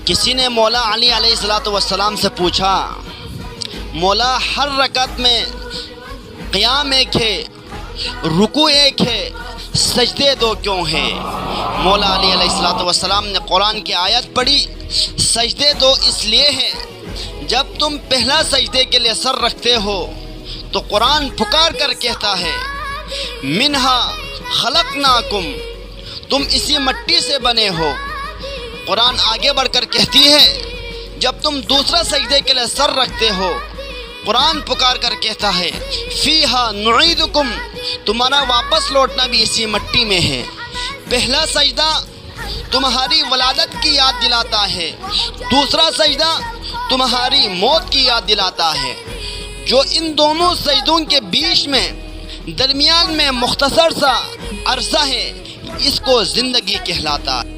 کسی نے مولا علی علیہ السلام سے پوچھا، مولا ہر رکعت میں قیام ایک ہے، رکوع ایک ہے، سجدے دو کیوں ہیں؟ مولا علی علیہ السلام نے قرآن کی آیت پڑھی، سجدے دو اس لیے ہیں جب تم پہلا سجدے کے لیے سر رکھتے ہو تو قرآن پکار کر کہتا ہے منہا خلقناکم، تم اسی مٹی سے بنے ہو۔ قرآن آگے بڑھ کر کہتی ہے جب تم دوسرا سجدے کے لیے سر رکھتے ہو قرآن پکار کر کہتا ہے فیہا نعیدکم، تمہارا واپس لوٹنا بھی اسی مٹی میں ہے۔ پہلا سجدہ تمہاری ولادت کی یاد دلاتا ہے، دوسرا سجدہ تمہاری موت کی یاد دلاتا ہے۔ جو ان دونوں سجدوں کے بیچ میں درمیان میں مختصر سا عرصہ ہے، اس کو زندگی کہلاتا ہے۔